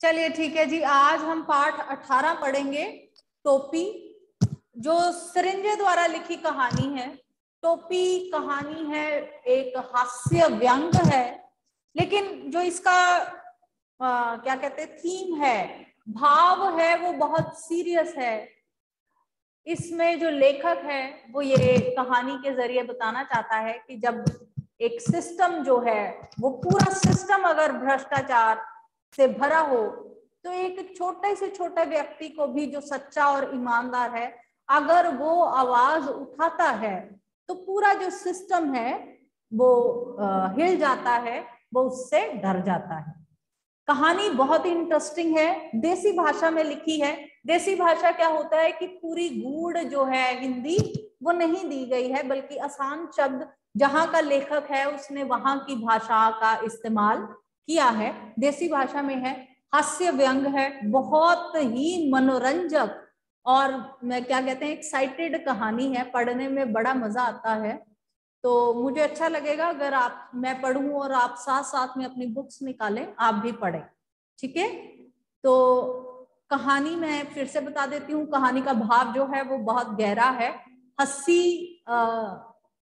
चलिए ठीक है जी, आज हम पाठ 18 पढ़ेंगे। टोपी, जो सरिंजे द्वारा लिखी कहानी है। टोपी कहानी है, एक हास्य व्यंग है, लेकिन जो इसका क्या कहते हैं थीम है, भाव है, वो बहुत सीरियस है। इसमें जो लेखक है वो ये कहानी के जरिए बताना चाहता है कि जब एक सिस्टम जो है वो पूरा सिस्टम अगर भ्रष्टाचार से भरा हो, तो एक छोटे से छोटे व्यक्ति को भी जो सच्चा और ईमानदार है, अगर वो आवाज उठाता है तो पूरा जो सिस्टम है वो हिल जाता है, वो उससे डर जाता है। कहानी बहुत ही इंटरेस्टिंग है, देसी भाषा में लिखी है। देसी भाषा क्या होता है कि पूरी गूढ़ जो है हिंदी वो नहीं दी गई है, बल्कि आसान शब्द जहां का लेखक है उसने वहां की भाषा का इस्तेमाल किया है। देसी भाषा में है, हास्य व्यंग है, बहुत ही मनोरंजक और मैं क्या कहते हैं एक्साइटेड कहानी है, पढ़ने में बड़ा मजा आता है। तो मुझे अच्छा लगेगा अगर मैं पढ़ूं और आप साथ साथ में अपनी बुक्स निकालें, आप भी पढ़ें। ठीक है, तो कहानी मैं फिर से बता देती हूँ। कहानी का भाव जो है वो बहुत गहरा है,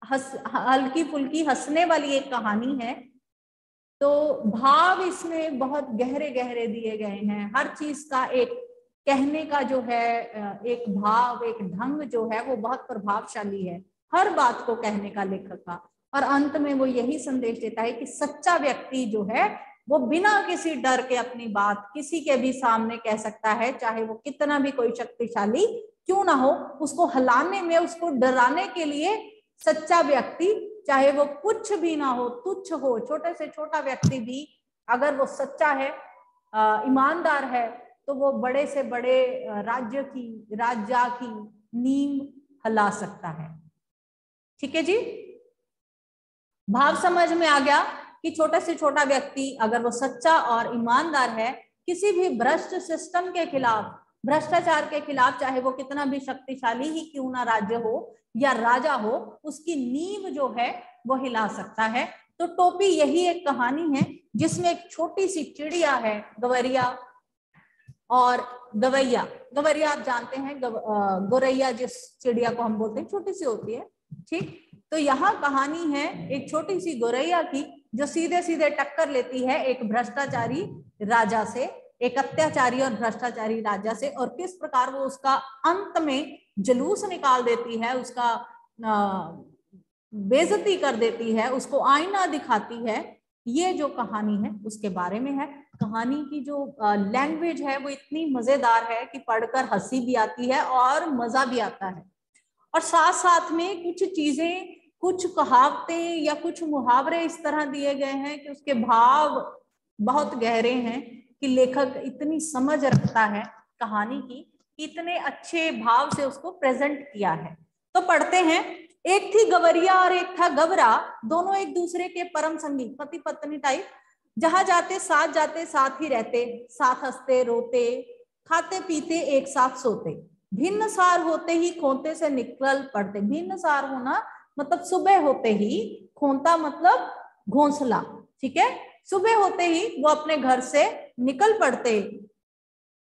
हल्की फुल्की हंसने वाली एक कहानी है। तो भाव इसमें बहुत गहरे गहरे दिए गए हैं। हर चीज का एक कहने का जो है एक भाव, एक ढंग जो है वो बहुत प्रभावशाली है, हर बात को कहने का लेखक का। और अंत में वो यही संदेश देता है कि सच्चा व्यक्ति जो है वो बिना किसी डर के अपनी बात किसी के भी सामने कह सकता है, चाहे वो कितना भी कोई शक्तिशाली क्यों ना हो। उसको हिलाने में, उसको डराने के लिए सच्चा व्यक्ति, चाहे वो कुछ भी ना हो, तुच्छ हो, छोटे से छोटा व्यक्ति भी अगर वो सच्चा है, ईमानदार है, तो वो बड़े से बड़े राज्य की नींव हिला सकता है। ठीक है जी, भाव समझ में आ गया कि छोटे से छोटा व्यक्ति अगर वो सच्चा और ईमानदार है, किसी भी भ्रष्ट सिस्टम के खिलाफ, भ्रष्टाचार के खिलाफ, चाहे वो कितना भी शक्तिशाली ही क्यों ना राज्य हो या राजा हो, उसकी नींव जो है वो हिला सकता है। तो टोपी यही एक कहानी है जिसमें एक छोटी सी चिड़िया है, गवरिया और गवैया। गवैया आप जानते हैं, गोरैया जिस चिड़िया को हम बोलते हैं, छोटी सी होती है। ठीक, तो यहाँ कहानी है एक छोटी सी गोरैया की जो सीधे सीधे टक्कर लेती है एक भ्रष्टाचारी राजा से, एक अत्याचारी और भ्रष्टाचारी राजा से, और किस प्रकार वो उसका अंत में जुलूस निकाल देती है, उसका बेइज्जती कर देती है, उसको आईना दिखाती है। ये जो कहानी है उसके बारे में है। कहानी की जो लैंग्वेज है वो इतनी मजेदार है कि पढ़कर हंसी भी आती है और मजा भी आता है। और साथ साथ में कुछ चीजें, कुछ कहावतें या कुछ मुहावरे इस तरह दिए गए हैं कि उसके भाव बहुत गहरे हैं, कि लेखक इतनी समझ रखता है कहानी की, इतने अच्छे भाव से उसको प्रेजेंट किया है। तो पढ़ते हैं। एक थी गवरिया और एक था गवरा, दोनों एक दूसरे के परम संगी, पति पत्नी टाइप। जहां जाते साथ ही रहते, साथ हंसते रोते, खाते पीते एक साथ सोते। भिन्न सार होते ही खोते से निकल पड़ते। भिन्न सार होना मतलब सुबह होते ही, खोता मतलब घोंसला। ठीक है, सुबह होते ही वो अपने घर से निकल पड़ते,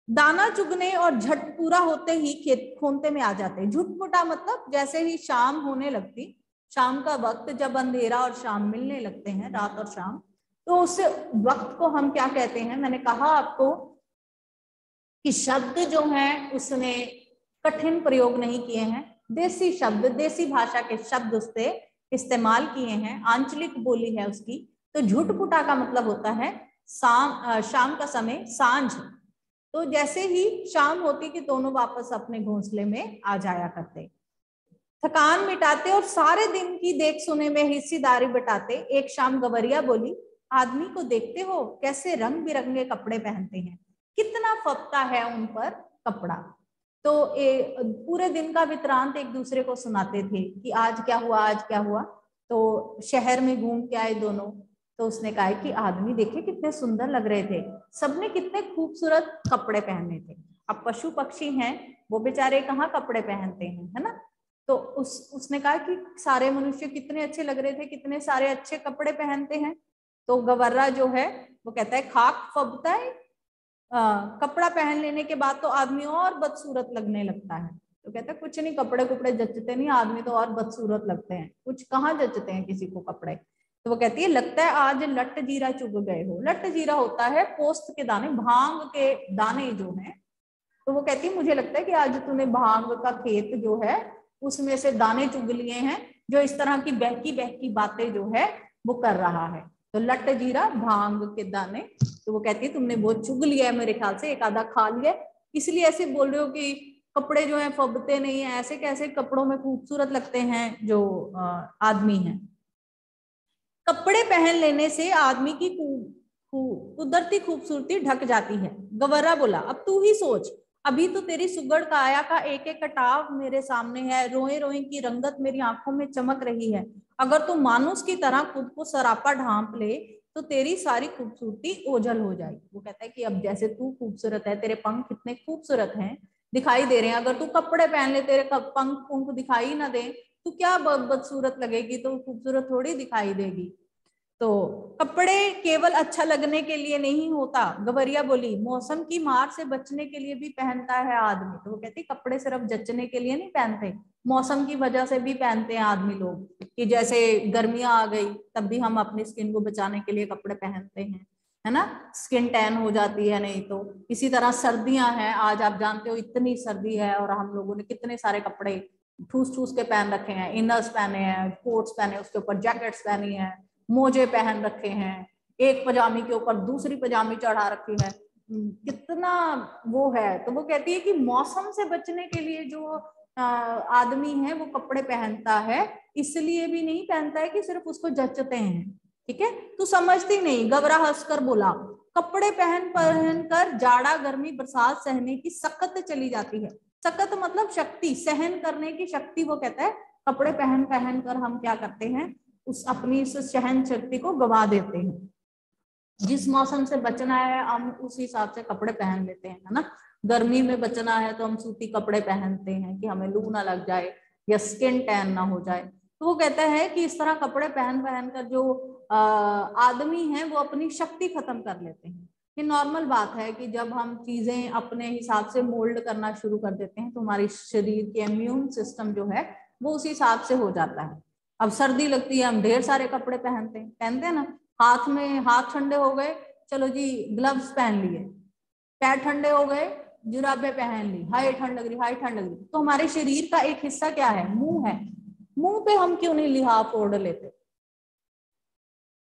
दाना चुगने और झट पूरा होते ही खेत खोते में आ जाते। झुटपुटा मतलब जैसे ही शाम होने लगती, शाम का वक्त, जब अंधेरा और शाम मिलने लगते हैं, रात और शाम, तो उस वक्त को हम क्या कहते हैं। मैंने कहा आपको कि शब्द जो हैं उसने कठिन प्रयोग नहीं किए हैं, देसी शब्द, देसी भाषा के शब्द उससे इस्तेमाल किए हैं, आंचलिक बोली है उसकी। तो झुटपुटा का मतलब होता है शाम का समय, सांझ। तो जैसे ही शाम होती कि दोनों वापस अपने घोंसले में आ जाया करते, थकान मिटाते और सारे दिन की देख सुने में हिस्सेदारी बटाते। एक शाम गवरिया बोली, आदमी को देखते हो कैसे रंग बिरंगे कपड़े पहनते हैं, कितना फपता है उन पर कपड़ा। तो पूरे दिन का वृत्तांत एक दूसरे को सुनाते थे कि आज क्या हुआ, आज क्या हुआ। तो शहर में घूम के आए दोनों, तो उसने कहा कि आदमी देखे कितने सुंदर लग रहे थे, सबने कितने खूबसूरत कपड़े पहने थे। अब पशु पक्षी हैं, वो बेचारे कहाँ कपड़े पहनते हैं, है ना। तो उसने कहा कि सारे मनुष्य कितने अच्छे लग रहे थे, कितने सारे अच्छे कपड़े पहनते हैं। तो गवर्रा जो है वो कहता है, खाक फबता है कपड़ा पहन लेने के बाद तो आदमी और बदसूरत लगने लगता है। तो कहता है कुछ नहीं, कपड़े कुपड़े जचते नहीं, आदमी तो और बदसूरत लगते हैं, कुछ कहाँ जचते हैं किसी को कपड़े। तो वो कहती है लगता है आज लट जीरा चुग गए हो। लट जीरा होता है पोस्त के दाने, भांग के दाने जो हैं। तो वो कहती है मुझे लगता है कि आज तूने भांग का खेत जो है उसमें से दाने चुग लिए हैं, जो इस तरह की बहकी बहकी बातें जो है वो कर रहा है। तो लट जीरा भांग के दाने, तो वो कहती है तुमने वो चुग लिया है, मेरे ख्याल से एक आधा खा लिया, इसलिए ऐसे बोल रहे हो कि कपड़े जो है फबते नहीं है, ऐसे कैसे कपड़ों में खूबसूरत लगते हैं जो आदमी है। कपड़े पहन लेने से आदमी की कुदरती खूबसूरती ढक जाती है। गवर्रा बोला अब तू ही सोच, अभी तो तेरी सुगड़ काया का एक एक कटाव मेरे सामने है, रोए रोए की रंगत मेरी आंखों में चमक रही है। अगर तू मानुस की तरह खुद को सरापा ढांप ले तो तेरी सारी खूबसूरती ओझल हो जाएगी। वो कहता है कि अब जैसे तू खूबसूरत है, तेरे पंख कितने खूबसूरत हैं, दिखाई दे रहे हैं, अगर तू कपड़े पहन ले तेरे पंख पंख दिखाई ना दे तो क्या बदसूरत लगेगी, तो खूबसूरत थोड़ी दिखाई देगी। तो कपड़े केवल अच्छा लगने के लिए नहीं होता, गवरिया बोली, मौसम की मार से बचने के लिए भी पहनता है आदमी। तो वो कहती कपड़े सिर्फ जचने के लिए नहीं पहनते, मौसम की वजह से भी पहनते हैं आदमी लोग, कि जैसे गर्मियां आ गई तब भी हम अपनी स्किन को बचाने के लिए कपड़े पहनते हैं, है ना, स्किन टैन हो जाती है नहीं तो। इसी तरह सर्दियां हैं, आज आप जानते हो इतनी सर्दी है और हम लोगों ने कितने सारे कपड़े ठूस ठूस के पहन रखे हैं, इनर्स पहने हैं, कोट्स पहने, उसके ऊपर जैकेट्स पहनी है, मोजे पहन रखे हैं, एक पजामी के ऊपर दूसरी पजामी चढ़ा रखी है, कितना वो है। तो वो कहती है कि मौसम से बचने के लिए जो आदमी है वो कपड़े पहनता है, इसलिए भी नहीं पहनता है कि सिर्फ उसको जचते हैं। ठीक है, तू समझती नहीं, गबरा हंसकर बोला, कपड़े पहन पहन कर जाड़ा गर्मी बरसात सहने की सकत चली जाती है। सकत मतलब शक्ति, सहन करने की शक्ति। वो कहता है कपड़े पहन पहन कर हम क्या करते हैं, उस अपनी इस सहन शक्ति को गवा देते हैं। जिस मौसम से बचना है हम उस हिसाब से कपड़े पहन लेते हैं, है ना। गर्मी में बचना है तो हम सूती कपड़े पहनते हैं कि हमें लू ना लग जाए या स्किन टैन ना हो जाए। तो वो कहता है कि इस तरह कपड़े पहन पहन कर जो आदमी है वो अपनी शक्ति खत्म कर लेते हैं। ये नॉर्मल बात है कि जब हम चीजें अपने हिसाब से मोल्ड करना शुरू कर देते हैं तो हमारी शरीर के इम्यून सिस्टम जो है वो उस हिसाब से हो जाता है। अब सर्दी लगती है, हम ढेर सारे कपड़े पहनते हैं ना, हाथ में हाथ ठंडे हो गए, चलो जी ग्लव्स पहन लिए, पैर ठंडे हो गए, जुराबे पहन ली, हाई ठंड लग रही, हाई ठंड लग रही। तो हमारे शरीर का एक हिस्सा क्या है, मुंह है, मुंह पे हम क्यों नहीं लिहाफ ओढ़ लेते,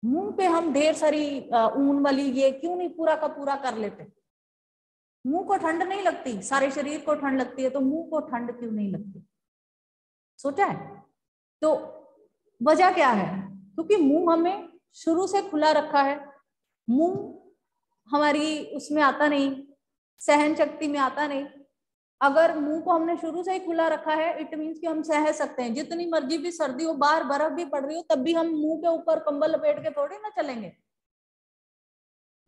मुंह पे हम ढेर सारी ऊन वाली ये क्यों नहीं पूरा का पूरा कर लेते। मुंह को ठंड नहीं लगती, सारे शरीर को ठंड लगती है, तो मुंह को ठंड क्यों नहीं लगती, सोचा है? तो वजह क्या है, क्योंकि मुंह हमें शुरू से खुला रखा है, मुंह हमारी उसमें आता नहीं, सहन शक्ति में आता नहीं। अगर मुंह को हमने शुरू से ही खुला रखा है इट मीन्स कि हम सह सकते हैं, जितनी मर्जी भी सर्दी हो, बाहर बर्फ भी पड़ रही हो, तब भी हम मुंह के ऊपर कंबल लपेट के थोड़ी ना चलेंगे,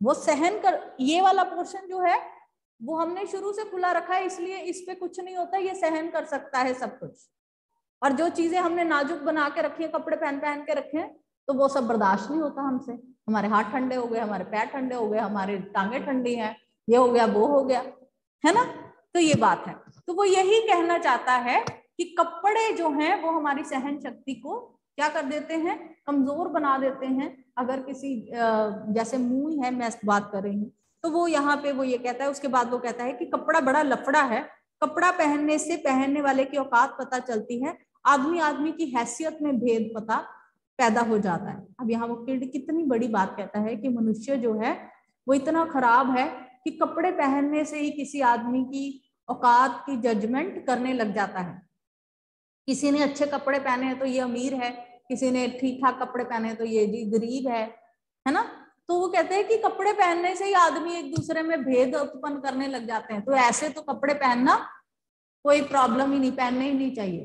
वो सहन कर। ये वाला पोर्शन जो है वो हमने शुरू से खुला रखा है, इसलिए इस पे कुछ नहीं होता, ये सहन कर सकता है सब कुछ। और जो चीजें हमने नाजुक बना के रखी है, कपड़े पहन पहन के रखे हैं, तो वो सब बर्दाश्त नहीं होता हमसे। हमारे हाथ ठंडे हो गए, हमारे पैर ठंडे हो गए, हमारे टांगे ठंडी हैं, ये हो गया वो हो गया, है ना। तो ये बात है। तो वो यही कहना चाहता है कि कपड़े जो हैं वो हमारी सहन शक्ति को क्या कर देते हैं, कमजोर बना देते हैं। अगर किसी जैसे मुंह है, मैं बात कर रही हूँ, तो वो यहाँ पे वो ये कहता है, उसके बाद वो कहता है कि कपड़ा बड़ा लफड़ा है, कपड़ा पहनने से पहनने वाले की औकात पता चलती है, आदमी आदमी की हैसियत में भेद पता पैदा हो जाता है। अब यहाँ वो कितनी बड़ी बात कहता है कि मनुष्य जो है वो इतना खराब है कि कपड़े पहनने से ही किसी आदमी की औकात की जजमेंट करने लग जाता है। किसी ने अच्छे कपड़े पहने हैं तो ये अमीर है, किसी ने ठीक ठाक कपड़े पहने हैं तो ये जी गरीब है ना। तो वो कहते हैं कि कपड़े पहनने से ही आदमी एक दूसरे में भेद उत्पन्न करने लग जाते हैं। तो ऐसे तो कपड़े पहनना कोई प्रॉब्लम ही नहीं, पहनने ही नहीं चाहिए,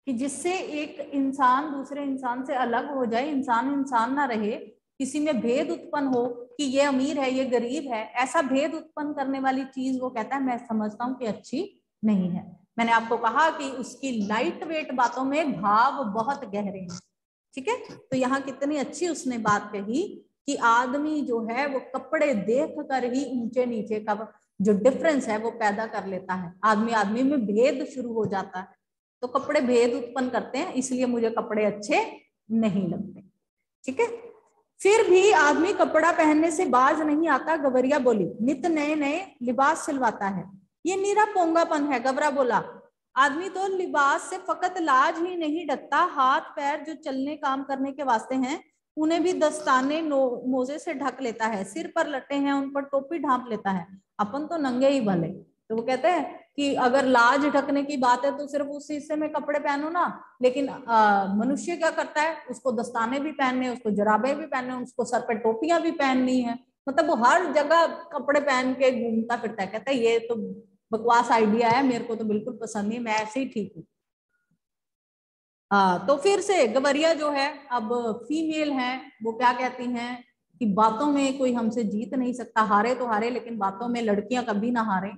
कि जिससे एक इंसान दूसरे इंसान से अलग हो जाए, इंसान इंसान ना रहे, किसी में भेद उत्पन्न हो कि ये अमीर है ये गरीब है, ऐसा भेद उत्पन्न करने वाली चीज वो कहता है मैं समझता हूँ कि अच्छी नहीं है। मैंने आपको कहा कि उसकी लाइट वेट बातों में भाव बहुत गहरे हैं। ठीक है, तो यहाँ कितनी अच्छी उसने बात कही कि आदमी जो है वो कपड़े देख कर ही ऊंचे नीचे का जो डिफरेंस है वो पैदा कर लेता है। आदमी आदमी में भेद शुरू हो जाता है, तो कपड़े भेद उत्पन्न करते हैं, इसलिए मुझे कपड़े अच्छे नहीं लगते। ठीक है, फिर भी आदमी कपड़ा पहनने से बाज नहीं आता। गवरिया बोली, नित नए नए लिबास सिलवाता है। ये नीरा पोंगापन है। गवरा बोला, आदमी तो लिबास से फकत लाज ही नहीं ढकता, हाथ पैर जो चलने काम करने के वास्ते हैं उन्हें भी दस्ताने मोजे से ढक लेता है। सिर पर लटे हैं उन पर टोपी ढांप लेता है। अपन तो नंगे ही भले। तो वो कहते हैं कि अगर लाज ढकने की बात है तो सिर्फ उस हिस्से में कपड़े पहनो ना, लेकिन मनुष्य क्या करता है, उसको दस्ताने भी पहनने, उसको जराबे भी पहनने, उसको सर पे टोपियां भी पहननी है, मतलब वो हर जगह कपड़े पहन के घूमता फिरता है। कहता है ये तो बकवास आइडिया है, मेरे को तो बिल्कुल पसंद नहीं, मैं ऐसे ही ठीक हूँ। तो फिर से गवरिया जो है, अब फीमेल है, वो क्या कहती हैं कि बातों में कोई हमसे जीत नहीं सकता, हारे तो हारे लेकिन बातों में लड़कियां कभी ना हारे,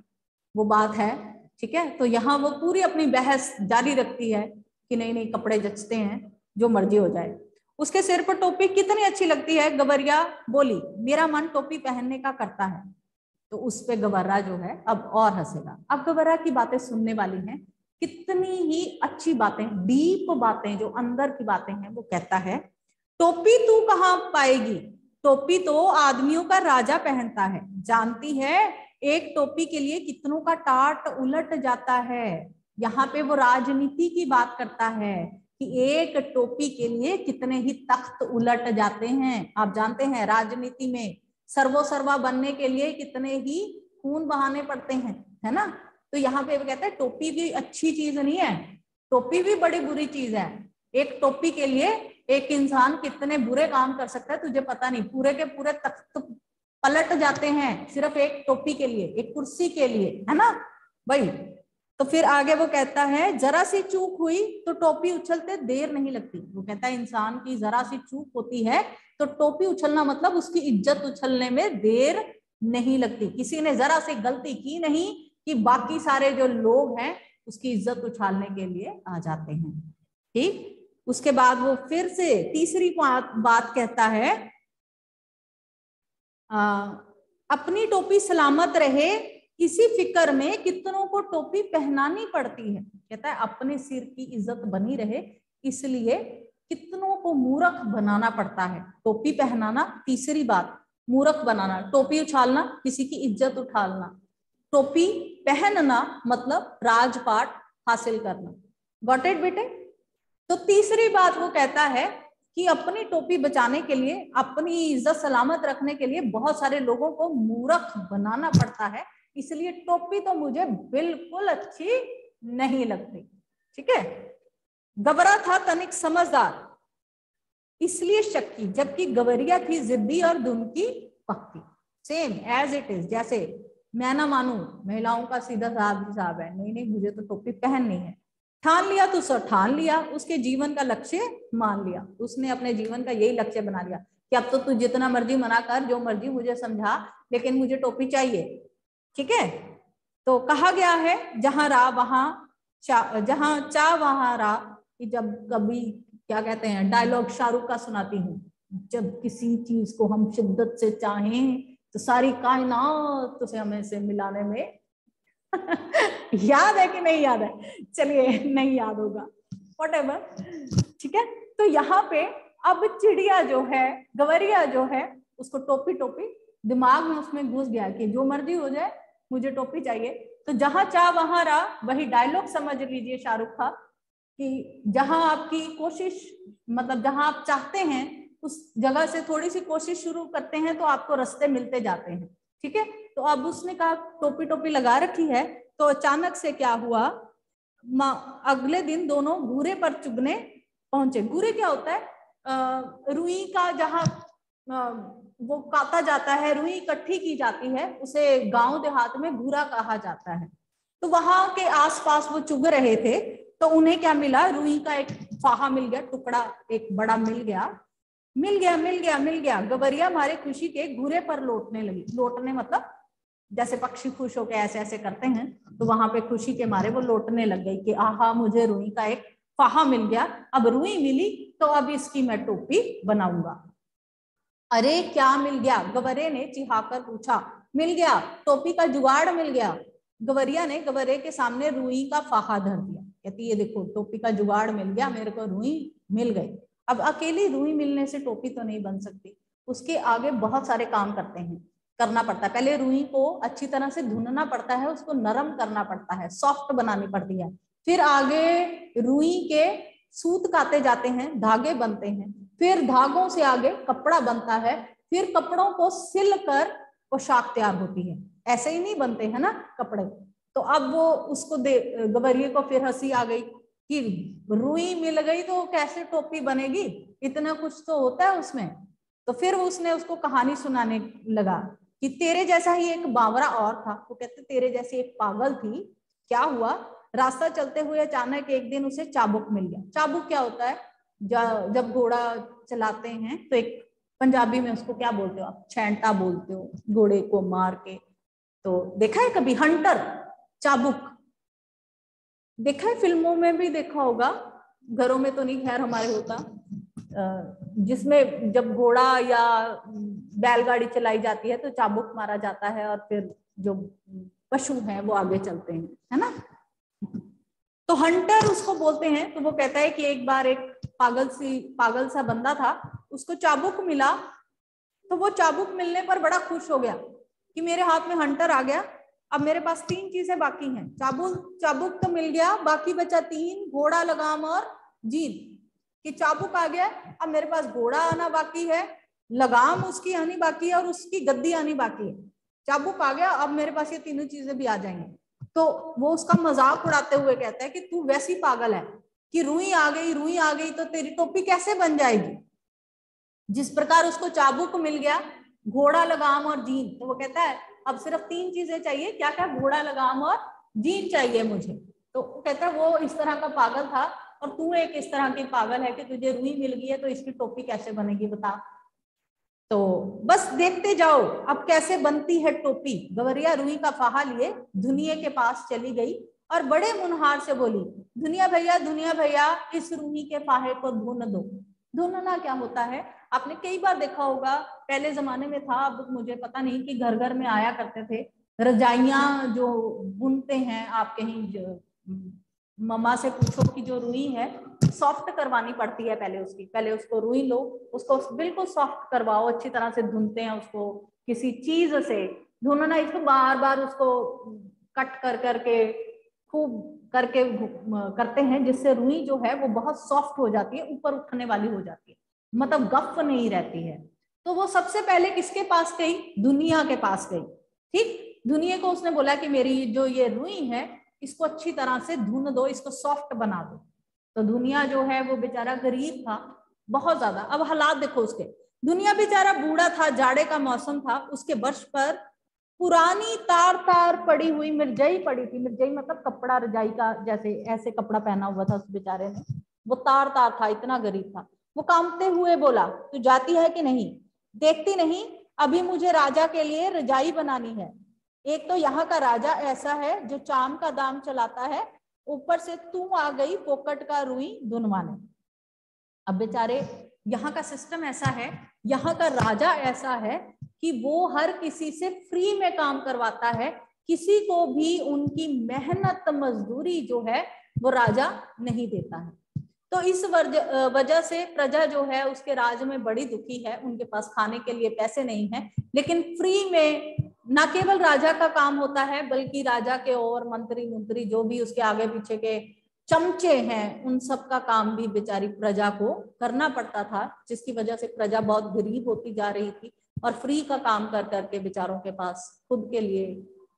वो बात है। ठीक है, तो यहाँ वो पूरी अपनी बहस जारी रखती है कि नहीं नहीं कपड़े जचते हैं, जो मर्जी हो जाए। उसके सिर पर टोपी कितनी अच्छी लगती है। गवरिया बोली, मेरा मन टोपी पहनने का करता है। तो उस पे गवर्रा जो है अब और हंसेगा। अब गवर्रा की बातें सुनने वाली हैं, कितनी ही अच्छी बातें, डीप बातें, जो अंदर की बातें हैं, वो कहता है, टोपी तू कहाँ पाएगी, टोपी तो आदमियों का राजा पहनता है, जानती है एक टोपी के लिए कितनों का टाट उलट जाता है। यहाँ पे वो राजनीति की बात करता है कि एक टोपी के लिए कितने ही तख्त उलट जाते हैं। आप जानते हैं राजनीति में सर्वोसर्वा बनने के लिए कितने ही खून बहाने पड़ते हैं, है ना। तो यहाँ पे वो कहते हैं टोपी भी अच्छी चीज नहीं है, टोपी भी बड़ी बुरी चीज है। एक टोपी के लिए एक इंसान कितने बुरे काम कर सकता है तुझे पता नहीं, पूरे के पूरे तख्त पलट जाते हैं सिर्फ एक टोपी के लिए, एक कुर्सी के लिए, है ना भाई। तो फिर आगे वो कहता है, जरा सी चूक हुई तो टोपी उछलते देर नहीं लगती। वो कहता है इंसान की जरा सी चूक होती है तो टोपी उछलना मतलब उसकी इज्जत उछलने में देर नहीं लगती। किसी ने जरा सी गलती की नहीं कि बाकी सारे जो लोग हैं उसकी इज्जत उछालने के लिए आ जाते हैं। ठीक, उसके बाद वो फिर से तीसरी बात कहता है, अपनी टोपी सलामत रहे इसी फिक्र में कितनों को टोपी पहनानी पड़ती है। कहता है अपने सिर की इज्जत बनी रहे इसलिए कितनों को मूर्ख बनाना पड़ता है। टोपी पहनाना, तीसरी बात मूर्ख बनाना, टोपी उछालना किसी की इज्जत उछालना, टोपी पहनना मतलब राजपाट हासिल करना। गॉट इट बेटे। तो तीसरी बात वो कहता है कि अपनी टोपी बचाने के लिए, अपनी इज्जत सलामत रखने के लिए बहुत सारे लोगों को मूर्ख बनाना पड़ता है, इसलिए टोपी तो मुझे बिल्कुल अच्छी नहीं लगती। ठीक है, गवरा था तनिक समझदार इसलिए शक्की, जबकि गवरिया थी जिद्दी और धुन की पक्की। सेम एज इट इज, जैसे मैं ना मानू महिलाओं का सीधा साफ हिसाब है, नहीं नहीं मुझे तो टोपी पहननी है, ठान लिया तो सर ठान लिया, उसके जीवन का लक्ष्य मान लिया, उसने अपने जीवन का यही लक्ष्य बना लिया कि अब तो तू जितना मर्जी मना कर, जो मर्जी मुझे समझा, लेकिन मुझे टोपी चाहिए। ठीक है, तो कहा गया है जहां रा वहां जहां चा वहां रा, कि जब कभी क्या कहते हैं डायलॉग शाहरुख का सुनाती हूँ, जब किसी चीज को हम शिद्दत से चाहें तो सारी कायनात से हमें से मिलाने में याद है कि नहीं याद है, चलिए नहीं याद होगा, व्हाटएवर। ठीक है, तो यहाँ पे अब चिड़िया जो है, गवरिया जो है, उसको टोपी टोपी दिमाग में उसमें घुस गया कि जो मर्जी हो जाए मुझे टोपी चाहिए। तो जहां चाह वहां रहा, वही डायलॉग समझ लीजिए शाहरुख का, कि जहां आपकी कोशिश, मतलब जहां आप चाहते हैं उस जगह से थोड़ी सी कोशिश शुरू करते हैं तो आपको रास्ते मिलते जाते हैं। ठीक है, तो अब उसने कहा टोपी टोपी लगा रखी है, तो अचानक से क्या हुआ, अगले दिन दोनों घूरे पर चुगने पहुंचे। घूरे क्या होता है, रुई का जहां वो काता जाता है, रुई इकट्ठी की जाती है, उसे गांव देहात में घूरा कहा जाता है। तो वहां के आसपास वो चुग रहे थे, तो उन्हें क्या मिला, रुई का एक फाहा मिल गया, टुकड़ा एक बड़ा मिल गया, मिल गया मिल गया मिल गया। गवरिया मारे खुशी के घूरे पर लौटने लगी। लौटने मतलब जैसे पक्षी खुश होकर ऐसे ऐसे करते हैं, तो वहां पे खुशी के मारे वो लौटने लग गई कि आहा मुझे रुई का एक फाहा मिल गया, अब रुई मिली तो अब इसकी मैं टोपी बनाऊंगा। अरे क्या मिल गया? गवरे ने चिढ़ाकर पूछा। मिल गया, टोपी का जुगाड़ मिल गया। गवरिया ने गवरे के सामने रुई का फाहा धर दिया। कहती ये देखो टोपी का जुगाड़ मिल गया, मेरे को रुई मिल गई। अब अकेली रुई मिलने से टोपी तो नहीं बन सकती, उसके आगे बहुत सारे काम करना पड़ता है। पहले रुई को अच्छी तरह से धुनना पड़ता है, उसको नरम करना पड़ता है, सॉफ्ट बनानी पड़ती है। फिर आगे रुई के सूत काते जाते हैं, धागे बनते हैं, फिर धागों से आगे कपड़ा बनता है, फिर कपड़ों को सिल कर पोशाक तैयार होती है। ऐसे ही नहीं बनते हैं ना कपड़े। तो अब वो उसको गवरिये को फिर हंसी आ गई कि रुई मिल गई तो कैसे टोपी बनेगी, इतना कुछ तो होता है उसमें। तो फिर उसने उसको कहानी सुनाने लगा कि तेरे जैसा ही एक बावरा और था। वो कहते तेरे जैसी एक पागल थी। क्या हुआ, रास्ता चलते हुए अचानक एक दिन उसे चाबुक मिल गया। चाबुक क्या होता है? जब घोड़ा चलाते हैं तो एक पंजाबी में उसको क्या बोलते हो आप? छेंटा बोलते हो, घोड़े को मार के। तो देखा है कभी हंटर? चाबुक देखा है, फिल्मों में भी देखा होगा, घरों में तो नहीं खैर हमारे होता, जिसमें जब घोड़ा या बैलगाड़ी चलाई जाती है तो चाबुक मारा जाता है और फिर जो पशु हैं वो आगे चलते हैं, है ना। तो हंटर उसको बोलते हैं। तो वो कहता है कि एक बार एक पागल सा बंदा था, उसको चाबुक मिला। तो वो चाबुक मिलने पर बड़ा खुश हो गया कि मेरे हाथ में हंटर आ गया, अब मेरे पास 3 चीजें बाकी हैं। चाबुक तो मिल गया, बाकी बचा 3, घोड़ा, लगाम और जीन। कि चाबुक आ गया, अब मेरे पास घोड़ा आना बाकी है, लगाम उसकी आनी बाकी है और उसकी गद्दी आनी बाकी है। चाबुक आ गया, अब मेरे पास ये तीनों चीजें भी आ जाएंगी। तो वो उसका मजाक उड़ाते हुए कहता है कि तू वैसी पागल है कि रुई आ गई तो तेरी टोपी कैसे बन जाएगी। जिस प्रकार उसको चाबुक मिल गया, घोड़ा, लगाम और जीन, तो वो कहता है अब सिर्फ 3 चीजें चाहिए। क्या क्या? घोड़ा, लगाम और जीन चाहिए मुझे। तो कहता है वो इस तरह का पागल था और तू एक इस तरह की पागल है कि तुझे रुई मिल गई है तो इसकी टोपी कैसे बनेगी बता। तो बस देखते जाओ अब कैसे बनती है टोपी। गवरिया रुई का फाहा लिए धुनिये के पास चली गई और बड़े मुनहार से बोली, धुनिया भैया इस रुई के फाहे को धुन दो। धुनना क्या होता है? आपने कई बार देखा होगा, पहले जमाने में था, अब मुझे पता नहीं, कि घर घर में आया करते थे रजाइयां जो बुनते हैं। आप कहीं मम्मा से पूछो कि जो रुई है सॉफ्ट करवानी पड़ती है, पहले उसको रुई लो, उसको बिल्कुल सॉफ्ट करवाओ, अच्छी तरह से धुनते हैं उसको किसी चीज से। धुनना इसको बार बार उसको कट कर करके खूब करके करते हैं, जिससे रुई जो है वो बहुत सॉफ्ट हो जाती है, ऊपर उठने वाली हो जाती है, मतलब गफ नहीं रहती है। तो वो सबसे पहले किसके पास गई? दुनिया के पास गई। ठीक, दुनिया को उसने बोला कि मेरी जो ये रुई है इसको अच्छी तरह से धुन दो, इसको सॉफ्ट बना दो। तो दुनिया जो है वो बेचारा गरीब था बहुत ज्यादा। अब हालात देखो उसके, दुनिया बेचारा बूढ़ा था, जाड़े का मौसम था, उसके वर्ष पर पुरानी तार तार पड़ी हुई मिर्जई पड़ी थी। मिर्जई मतलब कपड़ा, रजाई का जैसे ऐसे कपड़ा पहना हुआ था उस बेचारे ने, वो तार तार था, इतना गरीब था। वो कांपते हुए बोला, तू जाती है कि नहीं? देखती नहीं, अभी मुझे राजा के लिए रजाई बनानी है। एक तो यहाँ का राजा ऐसा है जो चाम का दाम चलाता है, ऊपर से तू आ गई पोकट का रुई धुनवाने। अब बेचारे यहाँ का सिस्टम ऐसा है, यहाँ का राजा ऐसा है कि वो हर किसी से फ्री में काम करवाता है, किसी को भी उनकी मेहनत मजदूरी जो है वो राजा नहीं देता है। तो इस वजह से प्रजा जो है उसके राज में बड़ी दुखी है, उनके पास खाने के लिए पैसे नहीं है, लेकिन फ्री में न केवल राजा का काम होता है बल्कि राजा के और मंत्री जो भी उसके आगे पीछे के चमचे हैं उन सब का काम भी बेचारी प्रजा को करना पड़ता था, जिसकी वजह से प्रजा बहुत गरीब होती जा रही थी और फ्री का काम कर करके बेचारों के पास खुद के लिए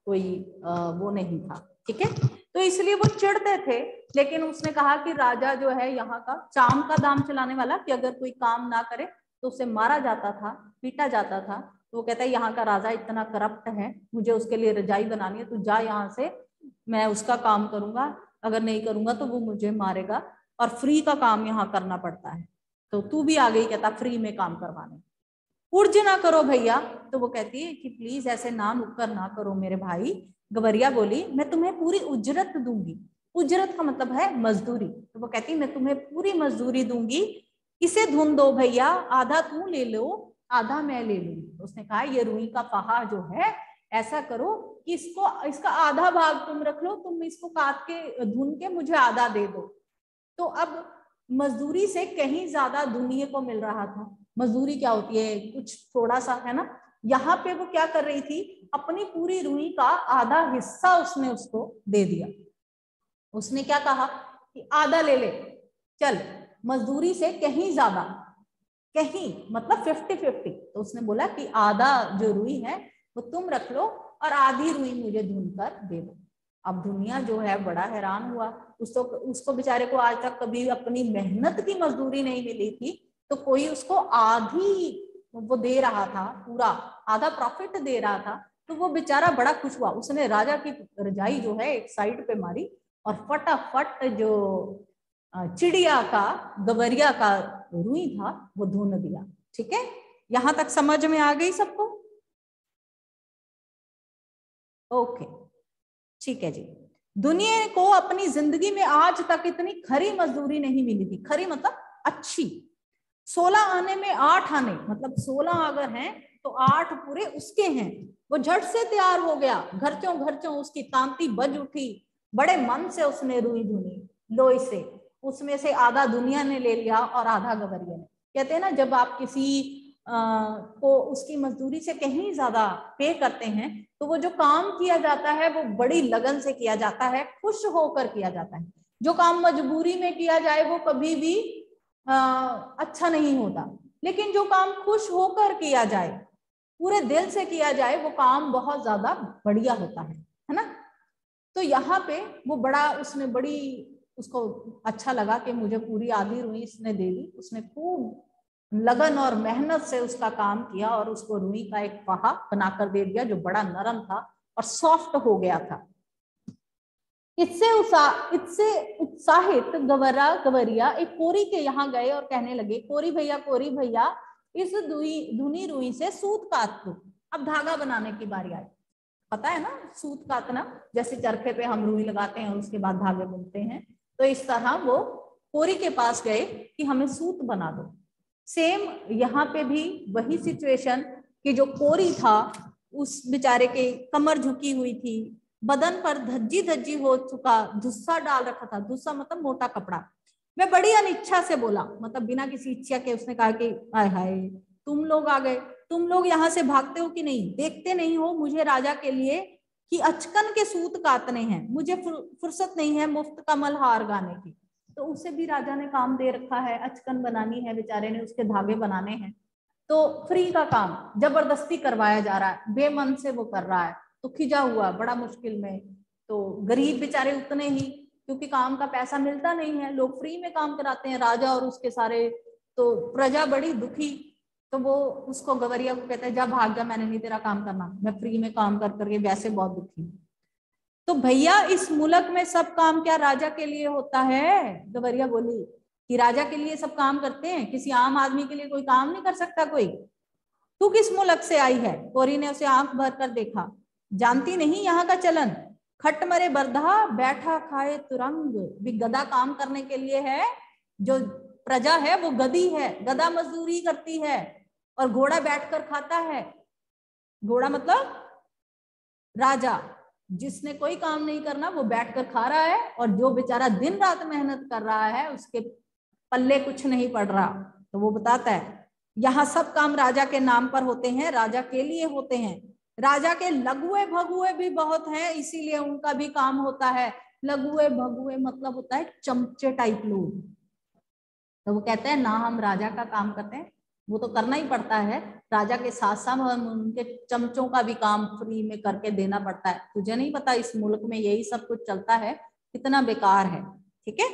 कोई वो नहीं था। ठीक है, तो इसलिए वो चिढ़ते थे। लेकिन उसने कहा कि राजा जो है यहाँ का चाम का दाम चलाने वाला, कि अगर कोई काम ना करे तो उसे मारा जाता था, पीटा जाता था। तो वो कहता है यहाँ का राजा इतना करप्ट है, मुझे उसके लिए रजाई बनानी है, तू जा यहाँ से, मैं उसका काम करूंगा, अगर नहीं करूंगा तो वो मुझे मारेगा और फ्री का काम यहाँ करना पड़ता है, तो तू भी आ गई कहता फ्री में काम करवाने, उर्ज ना करो भैया। तो वो कहती है कि प्लीज ऐसे ना नुक्कर ना करो मेरे भाई। गवरिया बोली, मैं तुम्हें पूरी उजरत दूंगी। उजरत का मतलब है मजदूरी। तो वो कहती मैं तुम्हें पूरी मजदूरी दूंगी, इसे धुन दो भैया, आधा तू ले लो आधा मैं ले लूंगी। उसने कहा ये रुई का फाहा जो है, ऐसा करो कि इसका आधा भाग तुम रख लो, तुम इसको काट के धुन के मुझे आधा दे दो। तो अब मजदूरी से कहीं ज्यादा दुनिया को मिल रहा था। मजदूरी क्या होती है, कुछ थोड़ा सा, है ना। यहाँ पे वो क्या कर रही थी, अपनी पूरी रुई का आधा हिस्सा उसने उसको दे दिया। उसने क्या कहा कि आधा ले ले, चल, मजदूरी से कहीं ज्यादा, कहीं मतलब 50-50। तो उसने बोला कि आधा जो रुई है वो तुम रख लो और आधी रुई मुझे धुन कर दे दो। अब दुनिया जो है बड़ा हैरान हुआ। उसको बेचारे को आज तक कभी अपनी मेहनत की मजदूरी नहीं मिली थी, तो कोई उसको आधी वो दे रहा था, पूरा आधा प्रॉफिट दे रहा था। तो वो बेचारा बड़ा खुश हुआ। उसने राजा की रजाई जो है एक साइड पे मारी और फटाफट जो चिड़िया का, गवरिया का रुई था वो धुन दिया। ठीक है, यहां तक समझ में आ गई सबको? ओके, ठीक है जी। दुनिया को अपनी जिंदगी में आज तक इतनी खरी मजदूरी नहीं मिली थी। खरी मतलब अच्छी। 16 आने में 8 आने, मतलब 16 अगर हैं तो 8 पूरे उसके हैं। वो झट से तैयार हो गया, घरचों घरचों उसकी तांती बज उठी। बड़े मन से उसने रुई धुनी लोई से। उसमें से आधा दुनिया ने ले लिया और आधा गवरिया ने। कहते हैं ना, जब आप किसी को उसकी मजदूरी से कहीं ज्यादा पे करते हैं तो वो जो काम किया जाता है वो बड़ी लगन से किया जाता है, खुश होकर किया जाता है। जो काम मजबूरी में किया जाए वो कभी भी अच्छा नहीं होता, लेकिन जो काम खुश होकर किया जाए, पूरे दिल से किया जाए, वो काम बहुत ज्यादा बढ़िया होता है ना। तो यहाँ पे वो बड़ा, उसने बड़ी, उसको अच्छा लगा कि मुझे पूरी आधी रुई इसने दे दी। उसने खूब लगन और मेहनत से उसका काम किया और उसको रुई का एक फाहा बनाकर दे दिया जो बड़ा नरम था और सॉफ्ट हो गया था। इससे उत्साहित गवरिया एक कोरी के यहाँ गए और कहने लगे, कोरी भैया, इस धुनी रुई से सूत काट दो। अब धागा बनाने की बारी आई। पता है ना सूत काटना, जैसे चरखे पे हम रुई लगाते हैं और उसके बाद धागे बुनते हैं, तो इस तरह वो कोरी के पास गए कि हमें सूत बना दो। सेम यहाँ पे भी वही सिचुएशन कि जो कोरी था उस बेचारे के कमर झुकी हुई थी, बदन पर धज्जी धज्जी हो चुका, धुस्सा डाल रखा था। धुस्सा मतलब मोटा कपड़ा। मैं बड़ी अनिच्छा से बोला, मतलब बिना किसी इच्छा के उसने कहा कि हाय हाय, तुम लोग आ गए, तुम लोग यहाँ से भागते हो कि नहीं, देखते नहीं हो मुझे राजा के लिए कि अचकन के सूत काटने हैं, मुझे फुर्सत नहीं है मुफ्त का मल्हार गाने की। तो उसे भी राजा ने काम दे रखा है, अचकन बनानी है, बेचारे ने उसके धागे बनाने हैं। तो फ्री का काम जबरदस्ती करवाया जा रहा है, बेमन से वो कर रहा है, तो खिजा हुआ बड़ा मुश्किल में। तो गरीब बेचारे उतने ही, क्योंकि काम का पैसा मिलता नहीं है, लोग फ्री में काम कराते हैं, राजा और उसके सारे, तो प्रजा बड़ी दुखी। तो वो उसको, गवरिया को कहता है, जा भाग जा, मैंने नहीं तेरा काम करना, मैं फ्री में काम कर करके वैसे बहुत दुखी। तो भैया इस मुल्क में सब काम क्या राजा के लिए होता है? गवरिया बोली कि राजा के लिए सब काम करते हैं, किसी आम आदमी के लिए कोई काम नहीं कर सकता कोई। तू किस मुल्क से आई है? कोरी ने उसे आंख भर कर देखा। जानती नहीं यहाँ का चलन, खट मरे बरधा बैठा खाए तुरंग। भी गधा काम करने के लिए है, जो प्रजा है वो गधी है, गधा मजदूरी करती है और घोड़ा बैठकर खाता है। घोड़ा मतलब राजा, जिसने कोई काम नहीं करना वो बैठकर खा रहा है, और जो बेचारा दिन रात मेहनत कर रहा है उसके पल्ले कुछ नहीं पड़ रहा। तो वो बताता है यहाँ सब काम राजा के नाम पर होते हैं, राजा के लिए होते हैं। राजा के लघुए भगुए भी बहुत हैं, इसीलिए उनका भी काम होता है। लघुए भगुए मतलब होता है चमचे टाइप लोग। तो वो कहते हैं ना, हम राजा का काम करते हैं, वो तो करना ही पड़ता है, राजा के साथ साथ हम उनके चमचों का भी काम फ्री में करके देना पड़ता है। तुझे नहीं पता इस मुल्क में यही सब कुछ चलता है, कितना बेकार है। ठीक है,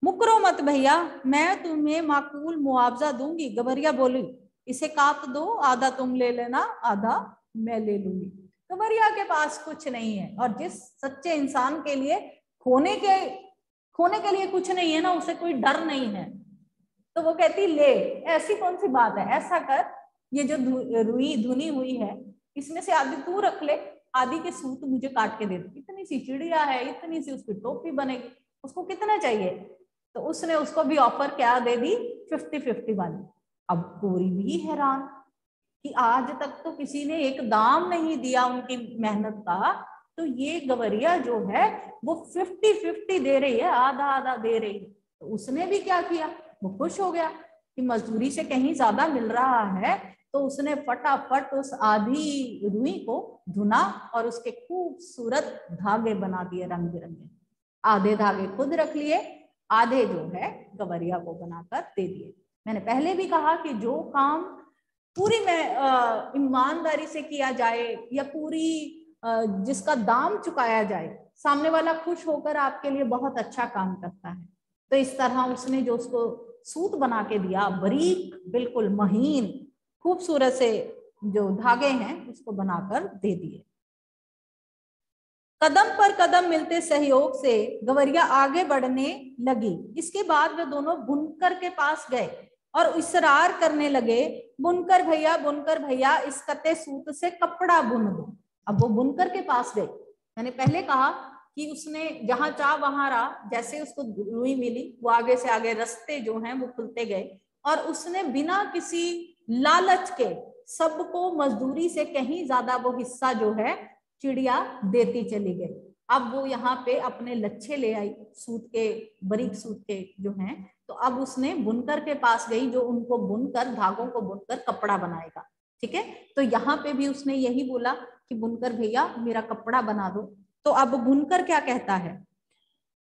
मुकरो मत भैया, मैं तुम्हें माकूल मुआवजा दूंगी। गवरिया बोली, इसे काट दो, आधा तुम ले लेना, आधा मैं ले लूंगी। गवरिया के पास कुछ नहीं है, और जिस सच्चे इंसान के लिए खोने के लिए कुछ नहीं है ना, उसे कोई डर नहीं है। तो वो कहती, ले, ऐसी कौन सी बात है, ऐसा कर, ये जो रुई धुनी हुई है इसमें से आधी तू रख ले, आधी के सूत मुझे काट के दे दे। इतनी सी चिड़िया है, इतनी सी उसकी टोपी बनेगी, उसको कितना चाहिए? तो उसने उसको भी ऑफर क्या दे दी, 50-50 वाली। अब कोरी भी हैरान, कि आज तक तो किसी ने एक दाम नहीं दिया उनकी मेहनत का, तो ये गवरिया जो है वो 50-50 दे रही है, आधा आधा दे रही है। तो उसने भी क्या किया, वो खुश हो गया कि मजदूरी से कहीं ज्यादा मिल रहा है, तो उसने फटाफट उस आधी रुई को धुना और उसके खूबसूरत धागे बना दिए रंग बिरंगे। आधे धागे खुद रख लिए, आधे जो है गवरिया को बनाकर दे दिए। मैंने पहले भी कहा कि जो काम पूरी ईमानदारी से किया जाए या पूरी जिसका दाम चुकाया जाए, सामने वाला खुश होकर आपके लिए बहुत अच्छा काम करता है। तो इस तरह उसने जो उसको सूत बना के दिया, बारीक बिल्कुल महीन खूबसूरत से जो धागे हैं उसको बनाकर दे दिए। कदम पर कदम मिलते सहयोग से गवरिया आगे बढ़ने लगी। इसके बाद वे दोनों बुनकर के पास गए और इसरार करने लगे, बुनकर भैया इस कते सूत से कपड़ा बुन दो। अब वो बुनकर के पास गए। मैंने पहले कहा कि उसने जहां चाह वहां रहा, जैसे उसको रुई मिली वो आगे से आगे रास्ते जो हैं वो खुलते गए, और उसने बिना किसी लालच के सबको मजदूरी से कहीं ज्यादा वो हिस्सा जो है चिड़िया देती चली गई। अब वो यहाँ पे अपने लच्छे ले आई सूत के, बारीक सूत के जो हैं, तो अब उसने बुनकर के पास गई जो उनको बुनकर, धागों को बुनकर कपड़ा बनाएगा। ठीक है, तो यहाँ पे भी उसने यही बोला कि बुनकर भैया मेरा कपड़ा बना दो। तो अब बुनकर क्या कहता है,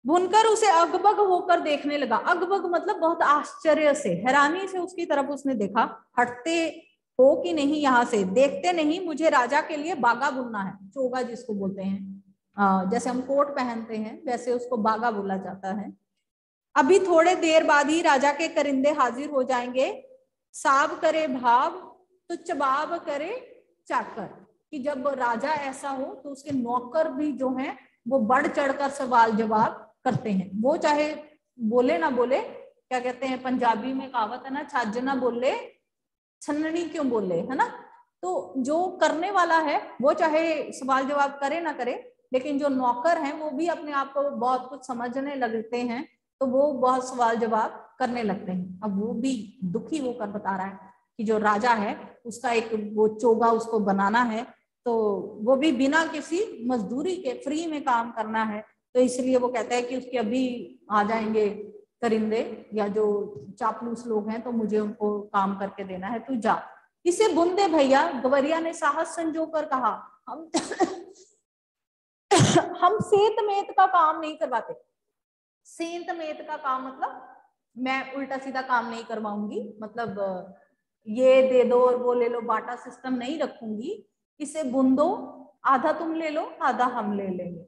बुनकर उसे अगबग होकर देखने लगा। अगबग मतलब बहुत आश्चर्य से, हैरानी से उसकी तरफ उसने देखा। हटते हो कि नहीं यहाँ से, देखते नहीं, मुझे राजा के लिए बागा बुनना है। चोगा जिसको बोलते हैं, जैसे हम कोट पहनते हैं वैसे उसको बागा बोला जाता है। अभी थोड़े देर बाद ही राजा के करिंदे हाजिर हो जाएंगे। साब करे भाव तो चबाब करे चाकर, कि जब राजा ऐसा हो तो उसके नौकर भी जो हैं वो बढ़ चढ़कर सवाल जवाब करते हैं। वो चाहे बोले ना बोले, क्या कहते हैं पंजाबी में कहावत है ना, छाज ना बोले छन्ननी क्यों बोले, है ना। तो जो करने वाला है वो चाहे सवाल जवाब करे ना करे, लेकिन जो नौकर हैं वो भी अपने आप को बहुत कुछ समझने लगते हैं, तो वो बहुत सवाल जवाब करने लगते हैं। अब वो भी दुखी होकर बता रहा है कि जो राजा है उसका एक वो चोगा उसको बनाना है, तो वो भी बिना किसी मजदूरी के फ्री में काम करना है। तो इसलिए वो कहता है कि उसके अभी आ जाएंगे करिंदे या जो चापलूस लोग हैं, तो मुझे उनको काम करके देना है, तू जा इसे बुन दे भैया। गवरिया ने साहस संजोकर कहा, हम हम सेंत मेत का काम नहीं करवाते। सेंत मेत का काम मतलब मैं उल्टा सीधा काम नहीं करवाऊंगी, मतलब ये दे दो और वो ले लो, बाटा सिस्टम नहीं रखूंगी। इसे बुन दो, आधा तुम ले लो आधा हम ले लेंगे।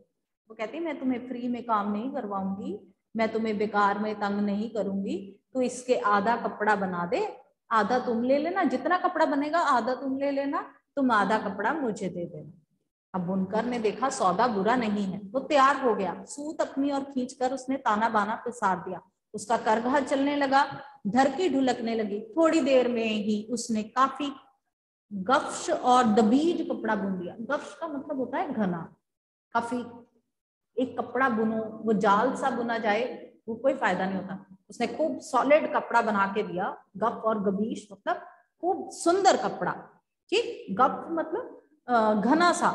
वो कहती मैं तुम्हें फ्री में काम नहीं करवाऊंगी, मैं तुम्हें बेकार में तंग नहीं करूंगी, तो इसके आधा कपड़ा बना दे, आधा तुम ले लेना, जितना कपड़ा बनेगा आधा तुम ले लेना, तुम आधा कपड़ा मुझे दे देना। अब बुनकर ने देखा सौदा बुरा नहीं है, वो तैयार हो गया। सूत अपनी और खींचकर उसने ताना बाना पिसार दिया। उसका करघा चलने लगा, धरती ढुलकने लगी। थोड़ी देर में ही उसने काफी गफ्श और दबीज कपड़ा बुन दिया। गफ्श का मतलब होता है घना, काफी एक कपड़ा बुनो वो जाल सा बुना जाए वो कोई फायदा नहीं होता। उसने खूब सॉलिड कपड़ा बना के दिया। गफ और गबीश मतलब खूब सुंदर कपड़ा, ठीक, गफ मतलब घना सा,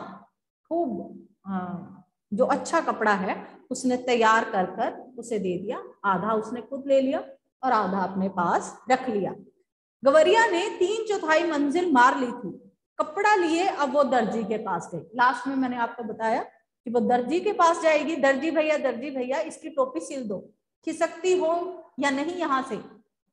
खूब जो अच्छा कपड़ा है उसने तैयार कर कर उसे दे दिया। आधा उसने खुद ले लिया और आधा अपने पास रख लिया। गवरिया ने 3/4 मंजिल मार ली थी। कपड़ा लिए अब वो दर्जी के पास गई। लास्ट में मैंने आपको बताया कि वो दर्जी के पास जाएगी। दर्जी भैया इसकी टोपी सिल दो, खिसकती हो या नहीं यहाँ से।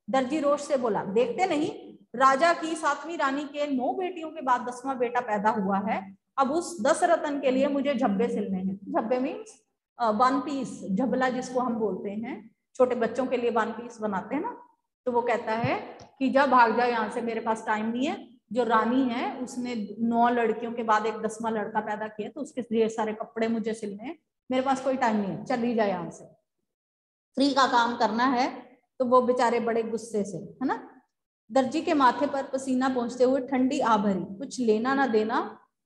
दर्जी रोष से बोला, देखते नहीं राजा की 7वीं रानी के 9 बेटियों के बाद 10वां बेटा पैदा हुआ है, अब उस 10 रतन के लिए मुझे झब्बे सिलने हैं। झब्बे मीन्स 1 पीस, झबला जिसको हम बोलते हैं, छोटे बच्चों के लिए 1 पीस बनाते हैं ना। तो वो कहता है कि जा भाग जा यहाँ से, मेरे पास टाइम नहीं है। जो रानी है उसने 9 लड़कियों के बाद एक 10वां लड़का पैदा किया, तो उसके ढेर सारे कपड़े मुझे सिलने हैं, मेरे पास कोई टाइम नहीं है, चली जा यहाँ से, फ्री का काम करना है। तो वो बेचारे बड़े गुस्से से, है ना। दर्जी के माथे पर पसीना पहुंचते हुए ठंडी आ भरी, कुछ लेना ना देना,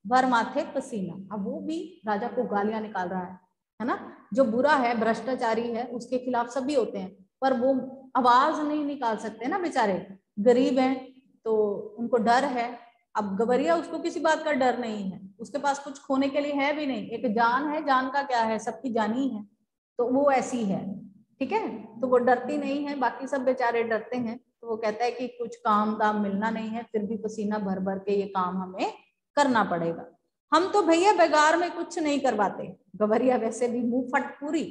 भर माथे पसीना। अब वो भी राजा को गालियां निकाल रहा है ना। जो बुरा है, भ्रष्टाचारी है, उसके खिलाफ सभी होते हैं, पर वो आवाज नहीं निकाल सकते ना, बेचारे गरीब हैं तो उनको डर है अब गवरिया, उसको किसी बात का डर नहीं है, उसके पास कुछ खोने के लिए है भी नहीं, एक जान है, जान का क्या है, सबकी जानी है, तो वो ऐसी है, ठीक है। तो वो डरती नहीं है, बाकी सब बेचारे डरते हैं। तो वो कहता है कि कुछ काम दाम मिलना नहीं है, फिर भी पसीना भर भर के ये काम हमें करना पड़ेगा। हम तो भैया बेगार में कुछ नहीं करवाते। गवरिया वैसे भी मुंह फट पूरी,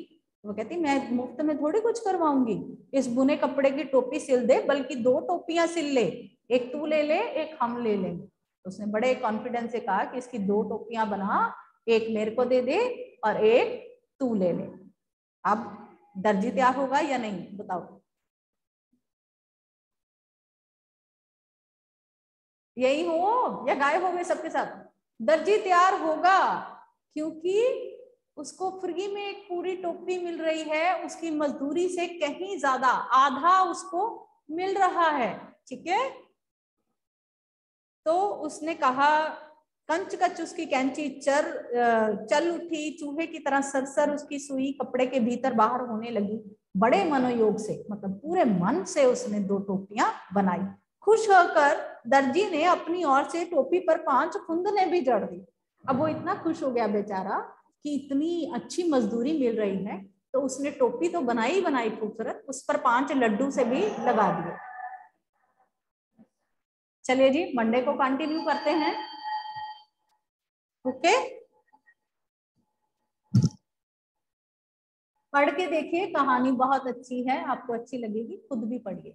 वो कहती मैं मुफ्त में थोड़ी कुछ करवाऊंगी, इस बुने कपड़े की टोपी सिल दे, बल्कि 2 टोपियां सिल ले, एक तू ले ले, एक हम ले लेंगे। उसने बड़े कॉन्फिडेंस से कहा कि इसकी 2 टोपियां बना, एक मेरे को दे दे और एक तू ले ले। अब दर्जी तैयार होगा या नहीं, बताओ। यही हो या गायब हो गए सबके सब? दर्जी तैयार होगा, क्योंकि उसको फ्री में एक पूरी टोपी मिल रही है, उसकी मजदूरी से कहीं ज्यादा, आधा उसको मिल रहा है, ठीक है। तो उसने कहा, कंच कच उसकी कैंची चल उठी, चूहे की तरह सरसर उसकी सुई कपड़े के भीतर बाहर होने लगी। बड़े मनोयोग से, मतलब पूरे मन से उसने 2 टोपियां बनाई। खुश होकर दर्जी ने अपनी ओर से टोपी पर 5 फुंदने भी जड़ दी। अब वो इतना खुश हो गया बेचारा कि इतनी अच्छी मजदूरी मिल रही है, तो उसने टोपी तो बनाई बनाई खूबसूरत, उस पर 5 लड्डू से भी लगा दिए। चलिए जी, मंडे को कंटिन्यू करते हैं। ओके, पढ़ के देखिए, कहानी बहुत अच्छी है, आपको अच्छी लगेगी, खुद भी पढ़िए।